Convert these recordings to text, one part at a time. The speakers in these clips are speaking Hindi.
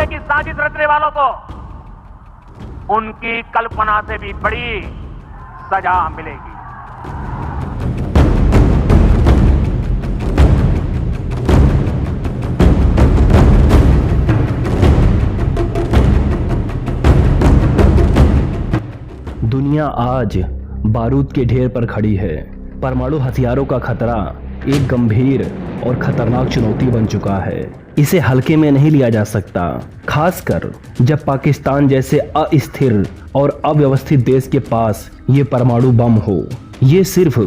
तोड़ने की साजिश रचने वालों को उनकी कल्पना से भी बड़ी सजा मिलेगी। दुनिया आज बारूद के ढेर पर खड़ी है। परमाणु हथियारों का खतरा एक गंभीर और खतरनाक चुनौती बन चुका है। इसे हल्के में नहीं लिया जा सकता, खासकर जब पाकिस्तान जैसे अस्थिर और अव्यवस्थित देश के पास ये परमाणु बम हो। ये सिर्फ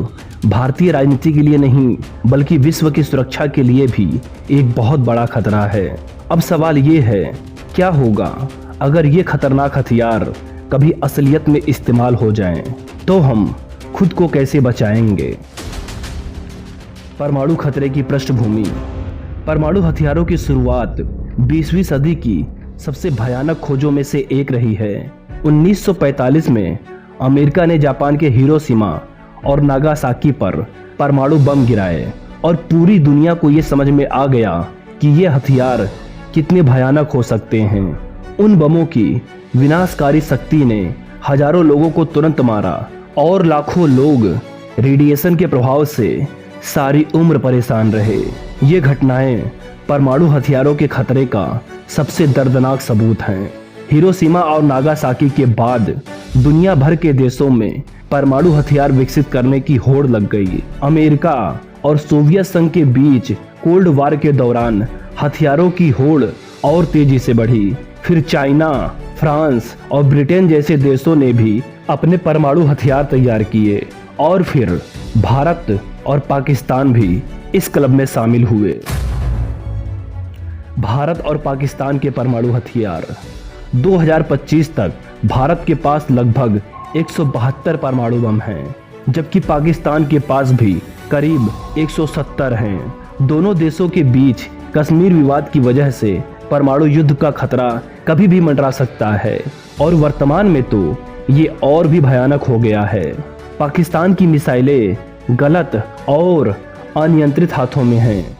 भारतीय राजनीति के लिए नहीं, बल्कि विश्व की सुरक्षा के लिए भी एक बहुत बड़ा खतरा है। अब सवाल ये है, क्या होगा अगर ये खतरनाक हथियार कभी असलियत में इस्तेमाल हो जाएं, तो हम खुद को कैसे बचाएंगे? परमाणु खतरे की पृष्ठभूमि। परमाणु हथियारों की शुरुआत 20वीं सदी की सबसे भयानक खोजों में से एक रही है। 1945 में अमेरिका ने जापान के हिरोशिमा और नागासाकी पर परमाणु बम गिराए और पूरी दुनिया को ये समझ में आ गया कि ये हथियार कितने भयानक हो सकते हैं। उन बमों की विनाशकारी शक्ति ने हजारों लोगों को तुरंत मारा और लाखों लोग रेडिएशन के प्रभाव से सारी उम्र परेशान रहे। ये घटनाएं परमाणु हथियारों के खतरे का सबसे दर्दनाक सबूत हैं। हिरोशिमा और नागासाकी के बाद दुनिया भर के देशों में परमाणु हथियार विकसित करने की होड़ लग गई। अमेरिका और सोवियत संघ के बीच कोल्ड वार के दौरान हथियारों की होड़ और तेजी से बढ़ी। फिर चाइना, फ्रांस और ब्रिटेन जैसे देशों ने भी अपने परमाणु हथियार तैयार किए और फिर भारत और पाकिस्तान भी इस क्लब में शामिल हुए। भारत और पाकिस्तान के परमाणु हथियार। 2025 तक भारत के पास लगभग 172 परमाणु बम हैं, जबकि पाकिस्तान के पास भी करीब 170 हैं। दोनों देशों के बीच कश्मीर विवाद की वजह से परमाणु युद्ध का खतरा कभी भी मंडरा सकता है और वर्तमान में तो ये और भी भयानक हो गया है। पाकिस्तान की मिसाइलें गलत और अनियंत्रित हाथों में हैं।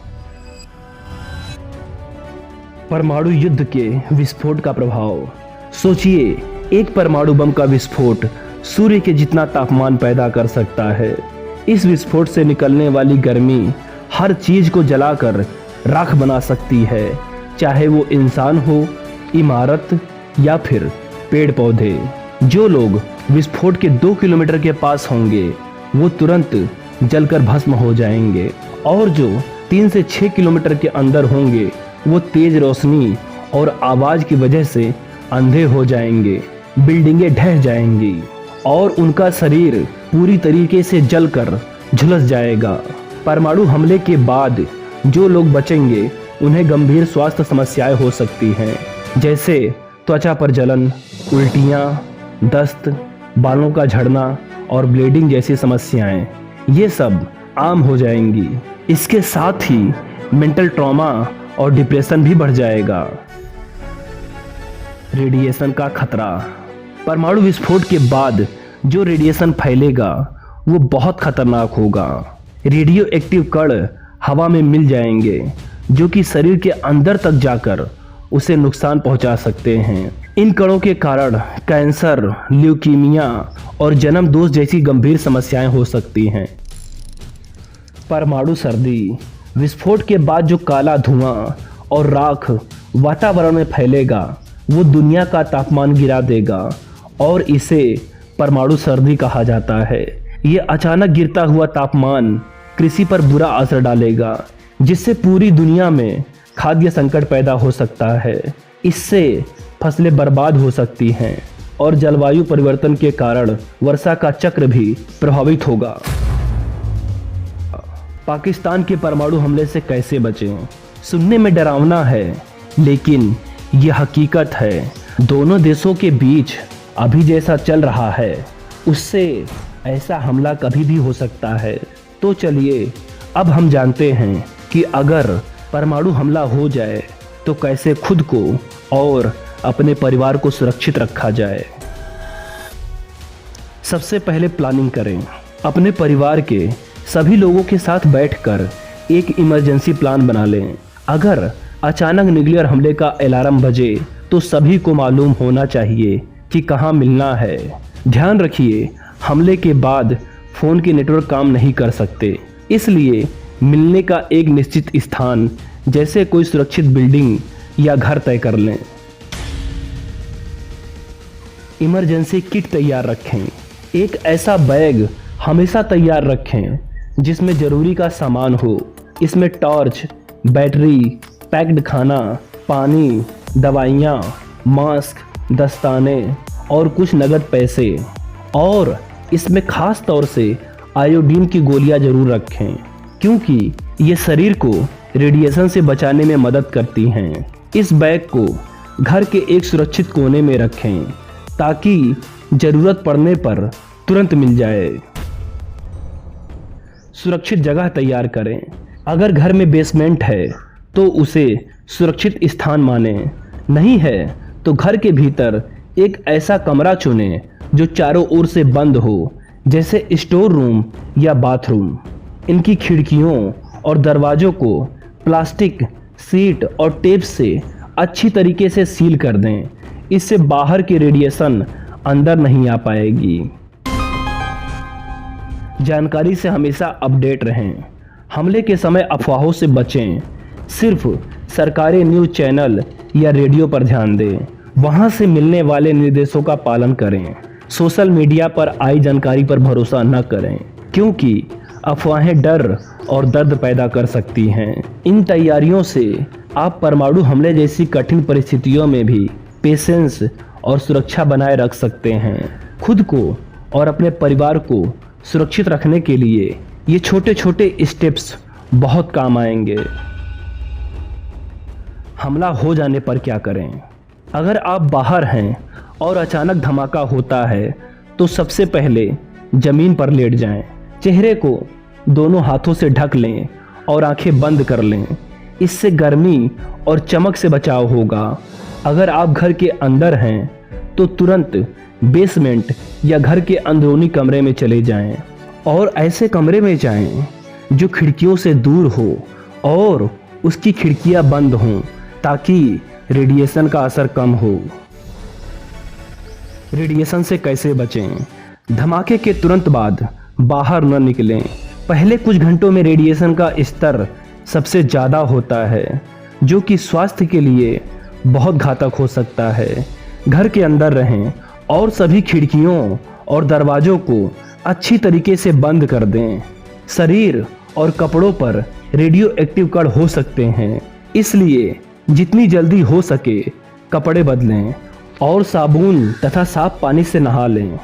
परमाणु युद्ध के विस्फोट का प्रभाव। सोचिए, एक परमाणु बम का विस्फोट सूर्य के जितना तापमान पैदा कर सकता है। इस विस्फोट से निकलने वाली गर्मी हर चीज को जलाकर राख बना सकती है, चाहे वो इंसान हो, इमारत या फिर पेड़ पौधे। जो लोग विस्फोट के 2 किलोमीटर के पास होंगे वो तुरंत जलकर भस्म हो जाएंगे और जो 3 से 6 किलोमीटर के अंदर होंगे वो तेज रोशनी और आवाज की वजह से अंधे हो जाएंगे। बिल्डिंगें ढह जाएंगी और उनका शरीर पूरी तरीके से जलकर झुलस जाएगा। परमाणु हमले के बाद जो लोग बचेंगे उन्हें गंभीर स्वास्थ्य समस्याएं हो सकती हैं, जैसे त्वचा पर जलन, उल्टियां, दस्त, बालों का झड़ना और ब्लीडिंग जैसी समस्याएं। ये सब आम हो जाएंगी। इसके साथ ही मेंटल ट्रॉमा और डिप्रेशन भी बढ़ जाएगा। रेडिएशन का खतरा। परमाणु विस्फोट के बाद जो रेडिएशन फैलेगा वो बहुत खतरनाक होगा। रेडियो एक्टिव कण हवा में मिल जाएंगे जो कि शरीर के अंदर तक जाकर उसे नुकसान पहुंचा सकते हैं। इन कणों के कारण कैंसर, ल्यूकीमिया और जन्म दोष जैसी गंभीर समस्याएं हो सकती हैं। परमाणु सर्दी। विस्फोट के बाद जो काला धुआं और राख वातावरण में फैलेगा वो दुनिया का तापमान गिरा देगा और इसे परमाणु सर्दी कहा जाता है। ये अचानक गिरता हुआ तापमान कृषि पर बुरा असर डालेगा, जिससे पूरी दुनिया में खाद्य संकट पैदा हो सकता है। इससे फसलें बर्बाद हो सकती हैं और जलवायु परिवर्तन के कारण वर्षा का चक्र भी प्रभावित होगा। पाकिस्तान के परमाणु हमले से कैसे बचें? सुनने में डरावना है, लेकिन यह हकीकत है। दोनों देशों के बीच अभी जैसा चल रहा है उससे ऐसा हमला कभी भी हो सकता है। तो चलिए अब हम जानते हैं कि अगर परमाणु हमला हो जाए तो कैसे खुद को और अपने परिवार को सुरक्षित रखा जाए। सबसे पहले प्लानिंग करें। अपने परिवार के सभी लोगों के साथ बैठकर एक इमरजेंसी प्लान बना लें। अगर अचानक न्यूक्लियर हमले का अलार्म बजे तो सभी को मालूम होना चाहिए कि कहाँ मिलना है। ध्यान रखिए, हमले के बाद फोन के नेटवर्क काम नहीं कर सकते, इसलिए मिलने का एक निश्चित स्थान जैसे कोई सुरक्षित बिल्डिंग या घर तय कर लें। इमरजेंसी किट तैयार रखें। एक ऐसा बैग हमेशा तैयार रखें जिसमें जरूरी का सामान हो। इसमें टॉर्च, बैटरी, पैक्ड खाना, पानी, दवाइयाँ, मास्क, दस्ताने और कुछ नगद पैसे। और इसमें खास तौर से आयोडीन की गोलियां जरूर रखें, क्योंकि ये शरीर को रेडिएशन से बचाने में मदद करती हैं। इस बैग को घर के एक सुरक्षित कोने में रखें ताकि जरूरत पड़ने पर तुरंत मिल जाए। सुरक्षित जगह तैयार करें। अगर घर में बेसमेंट है तो उसे सुरक्षित स्थान मानें, नहीं है तो घर के भीतर एक ऐसा कमरा चुनें जो चारों ओर से बंद हो, जैसे स्टोर रूम या बाथरूम। इनकी खिड़कियों और दरवाजों को प्लास्टिक, सीट और टेप से अच्छी तरीके से सील कर दें। इससे बाहर की रेडिएशन अंदर नहीं आ पाएगी। जानकारी से हमेशा अपडेट रहें। हमले के समय अफवाहों से बचें। सिर्फ सरकारी न्यूज़ चैनल या रेडियो पर ध्यान दें। वहां से मिलने वाले निर्देशों का पालन करें। सोशल मीडिया पर आई जानकारी पर भरोसा न करें, क्योंकि अफवाहें डर और दर्द पैदा कर सकती हैं। इन तैयारियों से आप परमाणु हमले जैसी कठिन परिस्थितियों में भी पेशेंस और सुरक्षा बनाए रख सकते हैं। खुद को और अपने परिवार को सुरक्षित रखने के लिए ये छोटे छोटे स्टेप्स बहुत काम आएंगे। हमला हो जाने पर क्या करें? अगर आप बाहर हैं और अचानक धमाका होता है तो सबसे पहले जमीन पर लेट जाएं। चेहरे को दोनों हाथों से ढक लें और आंखें बंद कर लें। इससे गर्मी और चमक से बचाव होगा। अगर आप घर के अंदर हैं तो तुरंत बेसमेंट या घर के अंदरूनी कमरे में चले जाएं और ऐसे कमरे में जाएं जो खिड़कियों से दूर हो और उसकी खिड़कियां बंद हों, ताकि रेडिएशन का असर कम हो। रेडिएशन से कैसे बचें? धमाके के तुरंत बाद बाहर न निकलें। पहले कुछ घंटों में रेडिएशन का स्तर सबसे ज़्यादा होता है, जो कि स्वास्थ्य के लिए बहुत घातक हो सकता है। घर के अंदर रहें और सभी खिड़कियों और दरवाजों को अच्छी तरीके से बंद कर दें। शरीर और कपड़ों पर रेडियो एक्टिव कण हो सकते हैं, इसलिए जितनी जल्दी हो सके कपड़े बदलें और साबुन तथा साफ पानी से नहा लें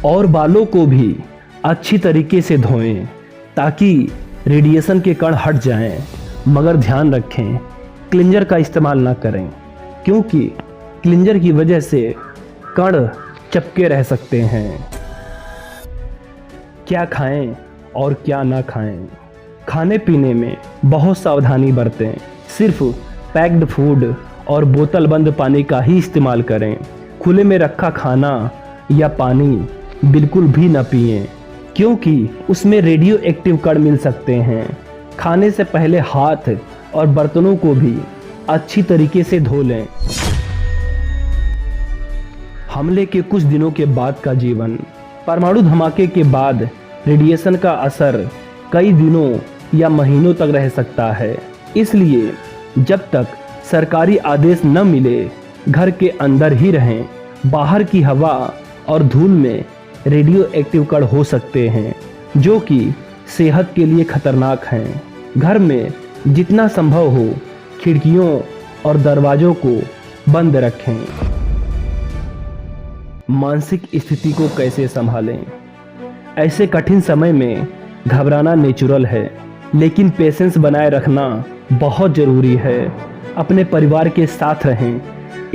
और बालों को भी अच्छी तरीके से धोएं ताकि रेडिएशन के कण हट जाएं। मगर ध्यान रखें, क्लींजर का इस्तेमाल ना करें, क्योंकि क्लींजर की वजह से कण चिपके रह सकते हैं। क्या खाएं और क्या ना खाएं? खाने पीने में बहुत सावधानी बरतें। सिर्फ पैक्ड फूड और बोतल बंद पानी का ही इस्तेमाल करें। खुले में रखा खाना या पानी बिल्कुल भी न पिएं, क्योंकि उसमें रेडियो एक्टिव कण मिल सकते हैं। खाने से पहले हाथ और बर्तनों को भी अच्छी तरीके से धो लें। हमले के कुछ दिनों के बाद का जीवन। परमाणु धमाके के बाद रेडिएशन का असर कई दिनों या महीनों तक रह सकता है, इसलिए जब तक सरकारी आदेश न मिले घर के अंदर ही रहें। बाहर की हवा और धूल में रेडियो एक्टिव कण हो सकते हैं, जो कि सेहत के लिए खतरनाक हैं। घर में जितना संभव हो खिड़कियों और दरवाजों को बंद रखें। मानसिक स्थिति को कैसे संभालें? ऐसे कठिन समय में घबराना नेचुरल है, लेकिन पेशेंस बनाए रखना बहुत ज़रूरी है। अपने परिवार के साथ रहें,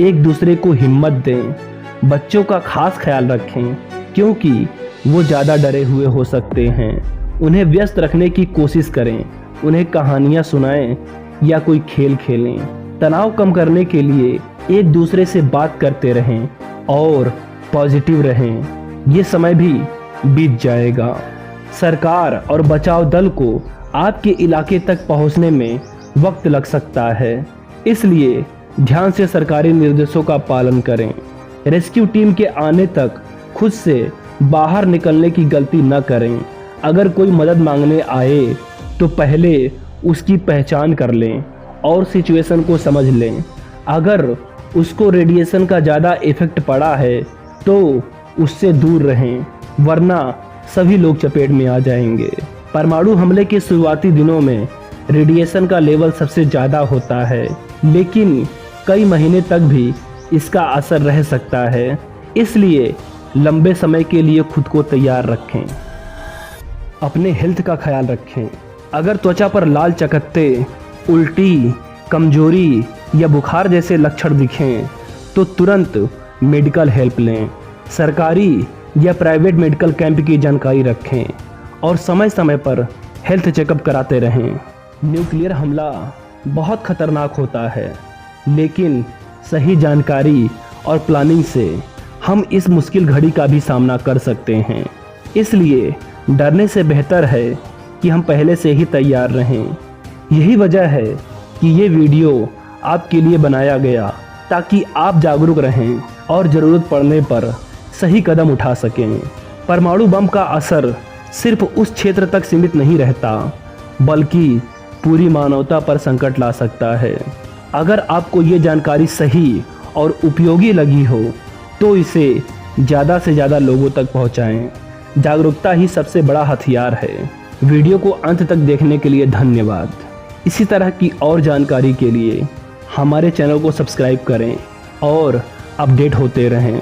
एक दूसरे को हिम्मत दें। बच्चों का खास ख्याल रखें, क्योंकि वो ज़्यादा डरे हुए हो सकते हैं। उन्हें व्यस्त रखने की कोशिश करें, उन्हें कहानियाँ सुनाएं या कोई खेल खेलें। तनाव कम करने के लिए एक दूसरे से बात करते रहें और पॉजिटिव रहें। ये समय भी बीत जाएगा। सरकार और बचाव दल को आपके इलाके तक पहुंचने में वक्त लग सकता है, इसलिए ध्यान से सरकारी निर्देशों का पालन करें। रेस्क्यू टीम के आने तक खुद से बाहर निकलने की गलती न करें। अगर कोई मदद मांगने आए तो पहले उसकी पहचान कर लें और सिचुएशन को समझ लें। अगर उसको रेडिएशन का ज़्यादा इफेक्ट पड़ा है तो उससे दूर रहें, वरना सभी लोग चपेट में आ जाएंगे। परमाणु हमले के शुरुआती दिनों में रेडिएशन का लेवल सबसे ज़्यादा होता है, लेकिन कई महीने तक भी इसका असर रह सकता है। इसलिए लंबे समय के लिए खुद को तैयार रखें। अपने हेल्थ का ख्याल रखें। अगर त्वचा पर लाल चकत्ते, उल्टी, कमजोरी या बुखार जैसे लक्षण दिखें तो तुरंत मेडिकल हेल्प लें। सरकारी या प्राइवेट मेडिकल कैंप की जानकारी रखें और समय समय पर हेल्थ चेकअप कराते रहें। न्यूक्लियर हमला बहुत खतरनाक होता है, लेकिन सही जानकारी और प्लानिंग से हम इस मुश्किल घड़ी का भी सामना कर सकते हैं। इसलिए डरने से बेहतर है कि हम पहले से ही तैयार रहें। यही वजह है कि ये वीडियो आपके लिए बनाया गया, ताकि आप जागरूक रहें और ज़रूरत पड़ने पर सही कदम उठा सकें। परमाणु बम का असर सिर्फ उस क्षेत्र तक सीमित नहीं रहता, बल्कि पूरी मानवता पर संकट ला सकता है। अगर आपको ये जानकारी सही और उपयोगी लगी हो तो इसे ज़्यादा से ज़्यादा लोगों तक पहुंचाएं। जागरूकता ही सबसे बड़ा हथियार है। वीडियो को अंत तक देखने के लिए धन्यवाद। इसी तरह की और जानकारी के लिए हमारे चैनल को सब्सक्राइब करें और अपडेट होते रहें।